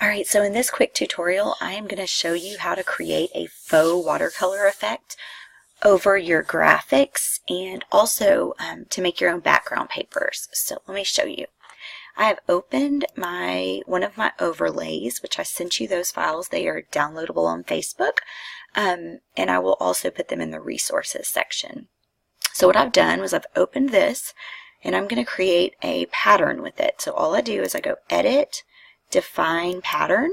Alright, so in this quick tutorial, I am going to show you how to create a faux watercolor effect over your graphics and also to make your own background papers. So let me show you. I have opened one of my overlays, which I sent you those files. They are downloadable on Facebook, and I will also put them in the resources section. So what I've done was I've opened this, and I'm going to create a pattern with it. So all I do is I go Edit, Define Pattern,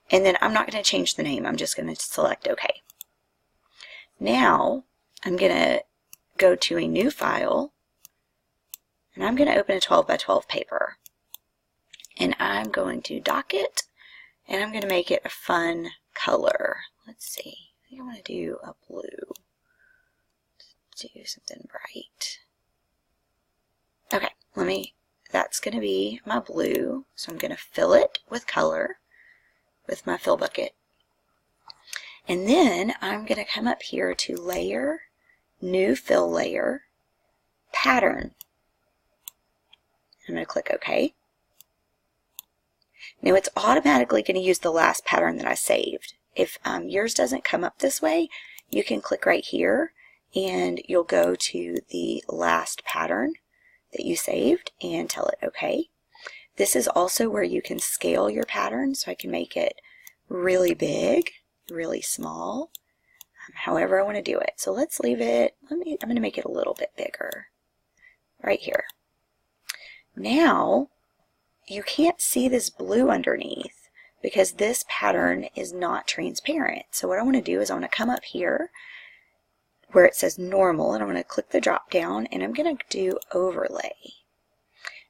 and then I'm not going to change the name. I'm just going to select OK. Now I'm going to go to a new file, and I'm going to open a 12 by 12 paper, and I'm going to dock it, and I'm going to make it a fun color. Let's see, I think I want to do a blue. Let's do something bright. Okay, that's going to be my blue, so I'm going to fill it with color with my fill bucket. And then I'm going to come up here to Layer, New Fill Layer, Pattern. I'm going to click OK. Now it's automatically going to use the last pattern that I saved. If yours doesn't come up this way, you can click right here and you'll go to the last pattern that you saved and tell it OK. This is also where you can scale your pattern, so I can make it really big, really small, however I want to do it. So let's leave it, I'm going to make it a little bit bigger right here. Now you can't see this blue underneath because this pattern is not transparent. So what I want to do is I want to come up here where it says normal, and I'm going to click the drop down, and I'm going to do overlay.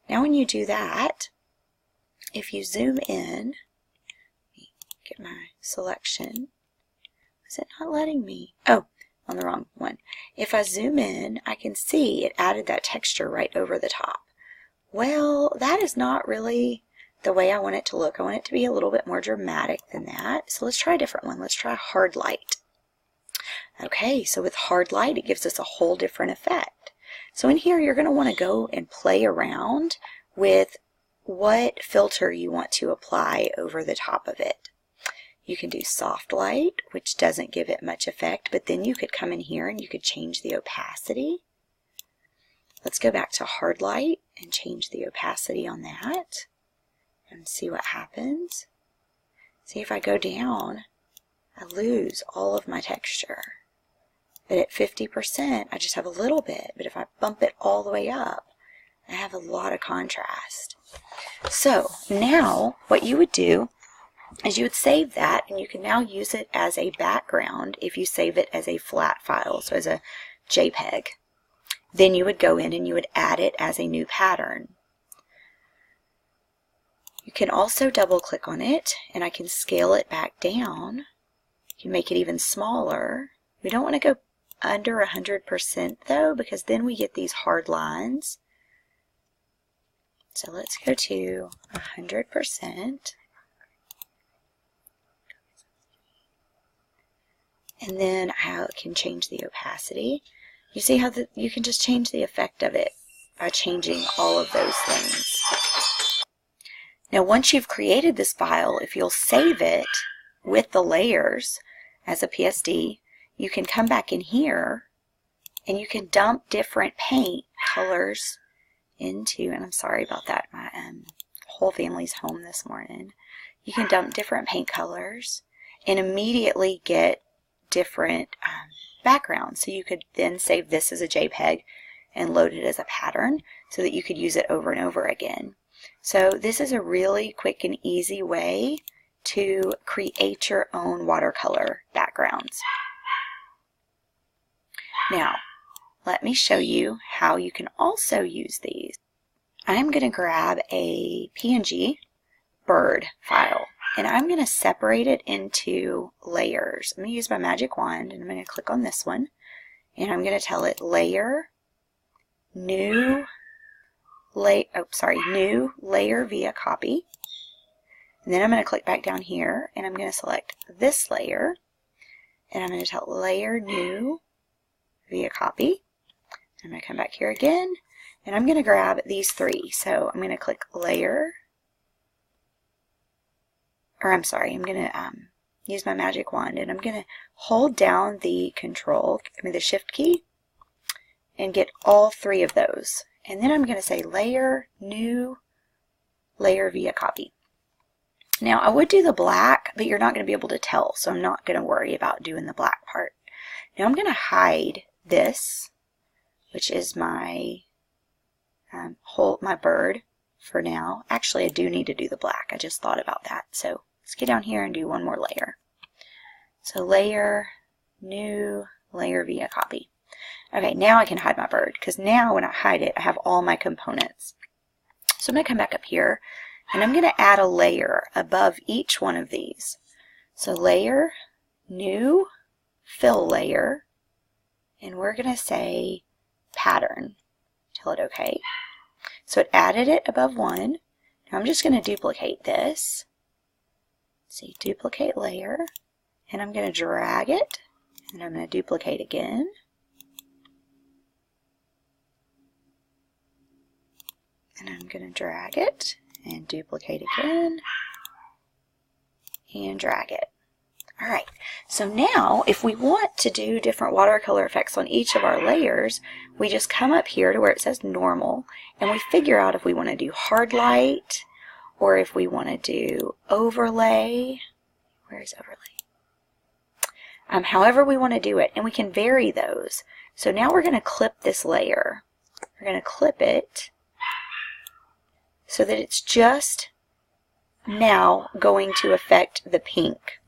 Now when you do that, if you zoom in, get my selection. Is it not letting me? Oh, on the wrong one. If I zoom in, I can see it added that texture right over the top. Well, that is not really the way I want it to look. I want it to be a little bit more dramatic than that. So let's try a different one. Let's try hard light. Okay, so with hard light, it gives us a whole different effect. So in here, you're going to want to go and play around with what filter you want to apply over the top of it. You can do soft light, which doesn't give it much effect, but then you could come in here and you could change the opacity. Let's go back to hard light and change the opacity on that and see what happens. See, if I go down, I lose all of my texture. But at 50%, I just have a little bit. But if I bump it all the way up, I have a lot of contrast. So now what you would do is you would save that, and you can now use it as a background if you save it as a flat file, so as a JPEG. Then you would go in and you would add it as a new pattern. You can also double click on it, and I can scale it back down. You can make it even smaller. We don't want to go under 100% though, because then we get these hard lines. So let's go to 100%. And then I can change the opacity. You see how you can just change the effect of it by changing all of those things. Now once you've created this file, if you'll save it with the layers as a PSD, you can come back in here and you can dump different paint colors into, and I'm sorry about that, my whole family's home this morning. You can dump different paint colors and immediately get different backgrounds. So you could then save this as a JPEG and load it as a pattern so that you could use it over and over again. So this is a really quick and easy way to create your own watercolor backgrounds. Now, let me show you how you can also use these. I'm going to grab a PNG bird file, and I'm going to separate it into layers. I'm going to use my magic wand, and I'm going to click on this one, and I'm going to tell it Layer, New Layer via Copy. And then I'm going to click back down here, and I'm going to select this layer, and I'm going to tell Layer, New via Copy. I'm going to come back here again, and I'm going to grab these three. So I'm going to click Layer, or I'm sorry, I'm going to use my magic wand, and I'm going to hold down the the shift key, and get all 3 of those. And then I'm going to say layer, new, layer via copy. Now I would do the black, but you're not going to be able to tell, so I'm not going to worry about doing the black part. Now I'm going to hide this, which is my my bird for now. Actually, I do need to do the black. I just thought about that. So let's get down here and do one more layer. So layer, new, layer via copy. Okay, now I can hide my bird, because now when I hide it, I have all my components. So I'm going to come back up here, and I'm going to add a layer above each one of these. So layer, new, fill layer, and we're going to say pattern. Tell it OK. So it added it above one. Now I'm just going to duplicate this. See, duplicate layer, and I'm going to drag it, and I'm going to duplicate again. And I'm going to drag it and duplicate again and drag it. Alright, so now if we want to do different watercolor effects on each of our layers, we just come up here to where it says normal, and we figure out if we want to do hard light or if we want to do overlay. Where is overlay? However we want to do it, and we can vary those. So now we're going to clip this layer. We're going to clip it so that it's just now going to affect the pink.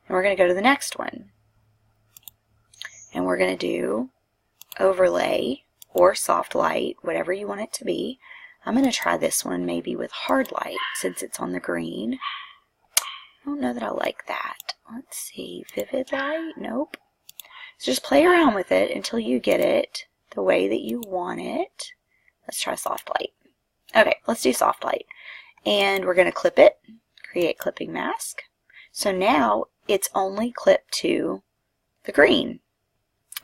And we're going to go to the next one. And we're going to do overlay or soft light, whatever you want it to be. I'm going to try this one maybe with hard light since it's on the green. I don't know that I like that. Let's see, vivid light? Nope. So just play around with it until you get it the way that you want it. Let's try soft light. Okay, let's do soft light. And we're going to clip it, create clipping mask. So now it's only clipped to the green.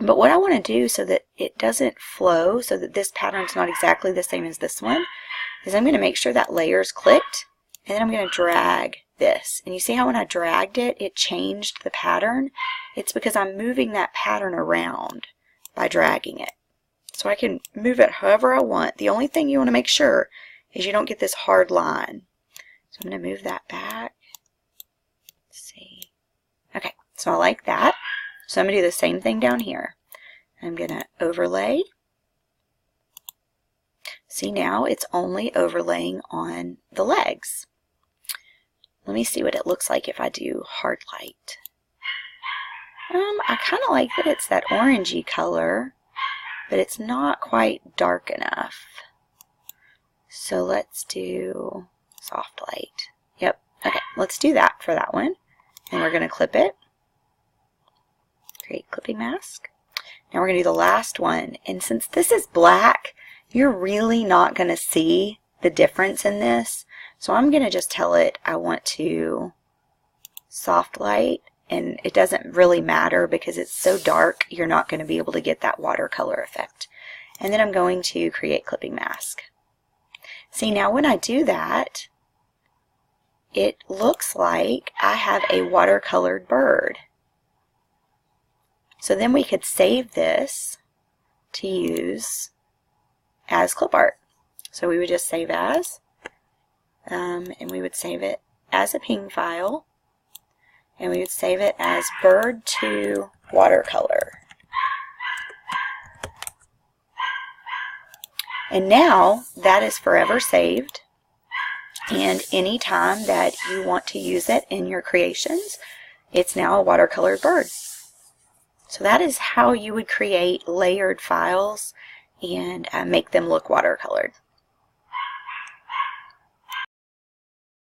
But what I want to do so that it doesn't flow, so that this pattern's not exactly the same as this one, is I'm going to make sure that layer's clicked, and then I'm going to drag this. And you see how when I dragged it, it changed the pattern? It's because I'm moving that pattern around by dragging it. So I can move it however I want. The only thing you want to make sure is you don't get this hard line. So I'm going to move that back. Let's see. Okay, so I like that. So I'm going to do the same thing down here. I'm going to overlay. See, now it's only overlaying on the legs. Let me see what it looks like if I do hard light. I kind of like that it's that orangey color, but it's not quite dark enough. So let's do soft light. Yep, okay, let's do that for that one. And we're going to clip it. Create clipping mask. Now we're going to do the last one. And since this is black, you're really not going to see the difference in this. So I'm going to just tell it I want to soft light. And it doesn't really matter because it's so dark, you're not going to be able to get that watercolor effect. And then I'm going to create clipping mask. See, now when I do that, it looks like I have a watercolored bird. So then we could save this to use as clip art. So we would just save as, and we would save it as a ping file, and we would save it as bird to watercolor. And now that is forever saved, and anytime that you want to use it in your creations, it's now a watercolored bird. So that is how you would create layered files and make them look watercolored.